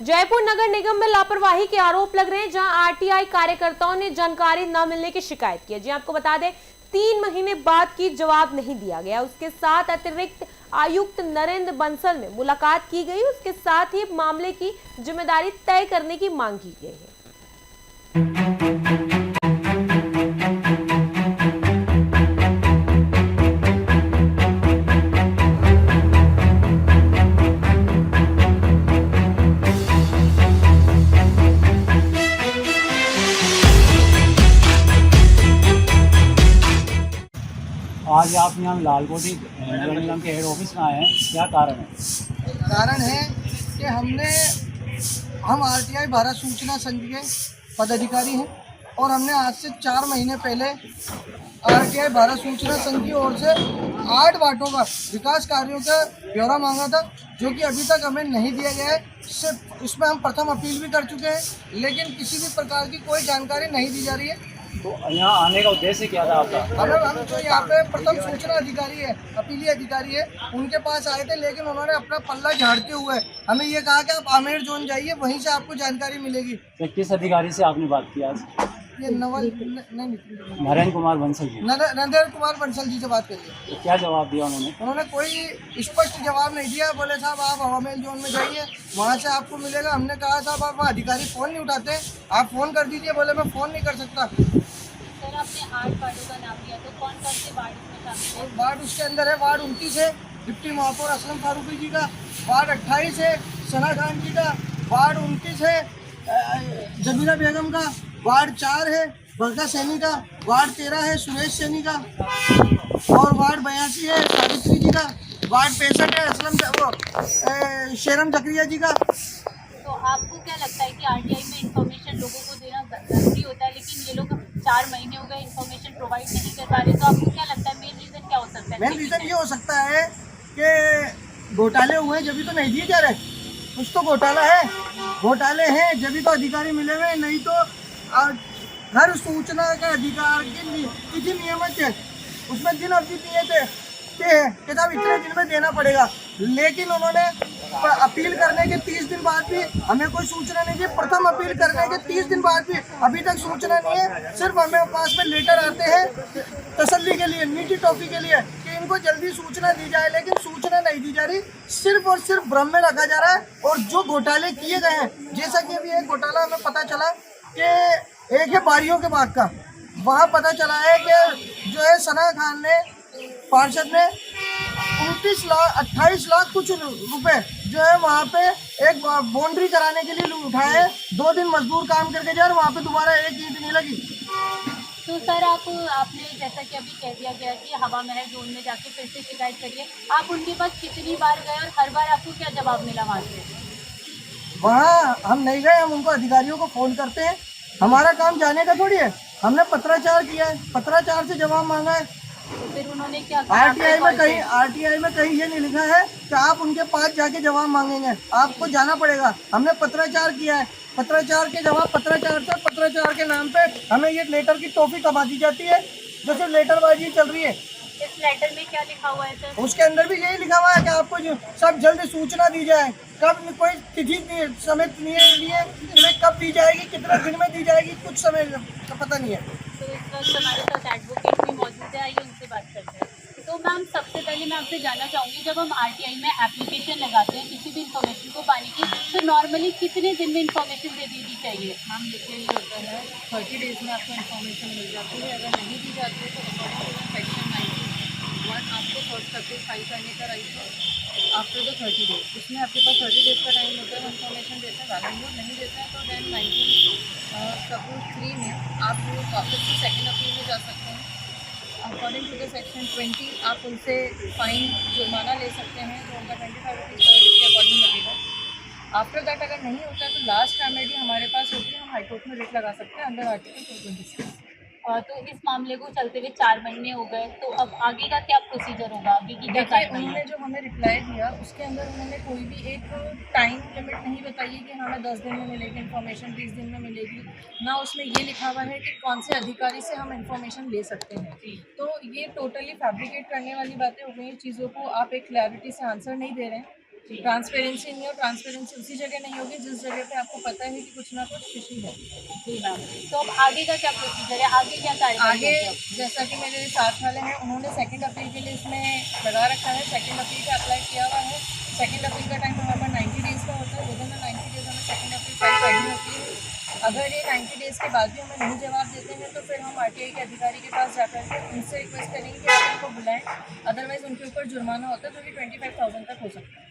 जयपुर नगर निगम में लापरवाही के आरोप लग रहे हैं, जहां आरटीआई कार्यकर्ताओं ने जानकारी न मिलने की शिकायत की है। जी आपको बता दें, 3 महीने बाद की जवाब नहीं दिया गया। उसके साथ अतिरिक्त आयुक्त नरेंद्र बंसल ने मुलाकात की गई। उसके साथ ही मामले की जिम्मेदारी तय करने की मांग की गई है। आज आप यहाँ लालकोटी नगर निगम के हेड ऑफिस में आए हैं, क्या कारण है? कारण है कि हम आरटीआई भारत सूचना संघ के पदाधिकारी हैं और हमने आज से 4 महीने पहले आरटीआई भारत सूचना संघ की ओर से 8 वार्डों का विकास कार्यों का ब्यौरा मांगा था, जो कि अभी तक हमें नहीं दिया गया है। सिर्फ इसमें हम प्रथम अपील भी कर चुके हैं, लेकिन किसी भी प्रकार की कोई जानकारी नहीं दी जा रही है। तो यहाँ आने का उद्देश्य क्या था आपका? हम जो यहाँ पे प्रथम सूचना अधिकारी है, अपीली अधिकारी है, उनके पास आए थे, लेकिन उन्होंने अपना पल्ला झाड़ते हुए हमें ये कहा कि आप आमेर जोन जाइए, वहीं से आपको जानकारी मिलेगी। तो किस अधिकारी से आपने बात की आज? ये नरेंद्र कुमार बंसल जी। नरेंद्र कुमार बंसल जी से बात करिए। तो क्या जवाब दिया उन्होंने? उन्होंने कोई स्पष्ट जवाब नहीं दिया। बोले साहब आप आमेर जोन में जाइए, वहाँ से आपको मिलेगा। हमने कहा साहब आप अधिकारी फ़ोन नहीं उठाते, आप फ़ोन कर दीजिए। बोले मैं फ़ोन नहीं कर सकता। सर आपने 8 वार्डों का नाम लिया, तो कौन कौन से वार्ड इसमें शामिल है? वार्ड उसके अंदर है, वार्ड 29 है डिप्टी महापौर असलम फारूकी जी का, वार्ड 28 है सना खान जी का, वार्ड 29 है जमीला बेगम का, वार्ड 4 है बरका सैनी का, वार्ड 13 है सुरेश सैनी का, और वार्ड 82 है सावित्री जी का, वार्ड 65 है असलम शेरम जकरिया जी का। तो आपको क्या लगता है कि आरटीआई में इंफॉर्मेशन लोगों को देना जरूरी होता है, लेकिन ये लोग 4 महीने हो गए इंफॉर्मेशन प्रोवाइड नहीं कर पा रहे, तो आपको क्या लगता है मेन रीज़न क्या हो सकता है? मेन रीज़न ये हो सकता है कि घोटाले हुए हैं, जब तो नहीं दिए जा रहे। कुछ तो घोटाला है, घोटाले हैं जब तो अधिकारी मिले हुए, नहीं तो हर सूचना का अधिकार की तिथि नियमित है, उसमें दिन अवधि दिए थे कि साहब इतने दिन में देना पड़ेगा, लेकिन उन्होंने अपील करने के 30 दिन बाद भी हमें कोई सूचना नहीं दी। प्रथम अपील करने के 30 दिन बाद भी अभी तक सूचना नहीं है। सिर्फ हमें पास में लेटर आते हैं तसल्ली के लिए, मीठी टॉफी के लिए कि इनको जल्दी सूचना दी जाए, लेकिन सूचना नहीं दी जा रही। सिर्फ और सिर्फ भ्रम में रखा जा रहा है। और जो घोटाले किए गए हैं, जैसा कि अभी एक घोटाला हमें पता चला कि एक है बारियों के बाग का, वहाँ पता चला है कि जो है सना खान ने, पार्षद ने 28 लाख कुछ रुपए जो है वहाँ पे एक बाउंड्री कराने के लिए उठाए। 2 दिन मजदूर काम करके जाए, वहाँ पे दोबारा एक ईंट नहीं लगी। तो सर आपने जैसा कि अभी कह दिया गया कि हवा महल जोन में जाके फिर से शिकायत करिए, आप उनके पास कितनी बार गए और हर बार आपको क्या जवाब मिला वहाँ से? वहाँ हम नहीं गए, हम उनको अधिकारियों को फ़ोन करते हैं। हमारा काम जाने का थोड़ी है। हमने पत्राचार किया है, पत्राचार से जवाब मांगा है। तो फिर उन्होंने क्या कहा? आरटीआई में कहीं ये नहीं लिखा है कि आप उनके पास जाके जवाब मांगेंगे, आपको जाना पड़ेगा। हमने पत्राचार किया है, पत्राचार के जवाब पत्राचार के नाम पे हमें ये लेटर की टॉफी कमा दी जाती है, जो सिर्फ लेटरबाजी चल रही है। इस लेटर में क्या लिखा हुआ है सर? उसके अंदर भी यही लिखा हुआ है कि आपको सब जल्द सूचना दी जाए। कब कोई तिथि समय लिए कब दी जाएगी, कितने दिन में दी जाएगी, कुछ समय का पता नहीं है। तो इस वक्त हमारे साथ एडवोकेट भी मौजूद है, आइए उनसे बात करते हैं। तो मैम सबसे पहले मैं आपसे जानना चाहूँगी, जब हम आरटीआई में एप्लीकेशन लगाते हैं किसी भी इन्फॉर्मेशन को पाने की, तो नॉर्मली कितने दिन में इन्फॉर्मेशन दे दी चाहिए? मैम देखिए ये होता है 30 डेज़ में आपको इन्फॉर्मेशन मिल जाती है। अगर नहीं दी जाती है तो अकॉर्डिंग टू सेक्शन 91 आपको फर्स्ट अपील फाइल करने का राइट है आफ्टर द 30 डेज। उसमें आपके पास 30 डेज़ का टाइम होता है, इन्फॉर्मेशन देते हैं। वैलिड नहीं देते हैं तो देन 19(3) में आप वापस से सेकेंड अपील में जा सकते हैं। अकॉर्डिंग टू द सेक्शन 20 आप उनसे फाइन जुर्माना ले सकते हैं, जो उनका 25 रुपीज़ पर डे के अकॉर्डिंग लगेगा। आफ्टर दैट अगर नहीं होता है तो लास्ट रेमेडी हमारे पास होती है, हम हाईकोर्ट में रिट लगा सकते हैं अंडर आर्टिकल 226। तो इस मामले को चलते हुए 4 महीने हो गए, तो अब आगे का क्या प्रोसीजर होगा, आगे की क्या देखिए कार्रवाई? उन्होंने जो हमें रिप्लाई दिया उसके अंदर उन्होंने कोई भी एक टाइम लिमिट नहीं बताई है कि हमें 10 दिन में मिलेगी इन्फॉर्मेशन, 20 दिन में मिलेगी। ना उसमें ये लिखा हुआ है कि कौन से अधिकारी से हम इन्फॉर्मेशन ले सकते हैं। तो ये टोटली फैब्रिकेट करने वाली बातें हो गई। चीज़ों को आप एक क्लैरिटी से आंसर नहीं दे रहे हैं। ट्रांसपेरेंसी नहीं हो, ट्रांसपेरेंसी उसी जगह नहीं होगी जिस जगह पे आपको पता है कि कुछ ना कुछ फिशी है। जी मैम, तो अब आगे का क्या प्रोसीजर है, आगे क्या कार्रवाई आगे होगी अब? जैसा कि मेरे साथ वाले हैं, उन्होंने सेकंड अपील के लिए इसमें लगा रखा है, सेकंड अपील का अप्लाई किया हुआ है। सेकंड अपील का टाइम हमारे पास 90 डेज़ का होता है, विद इन 90 डेज़ हमें सेकंड अपील फाइल करनी होती है। अगर ये 90 डेज़ के बाद भी हमें नहीं जवाब देते हैं तो फिर हम RTI के अधिकारी के पास जाकर के उनसे रिक्वेस्ट करेंगे कि आप उनको बुलाएं, अदरवाइज़ उनके ऊपर जुर्माना होता है जो कि 25,000 तक हो सकता है।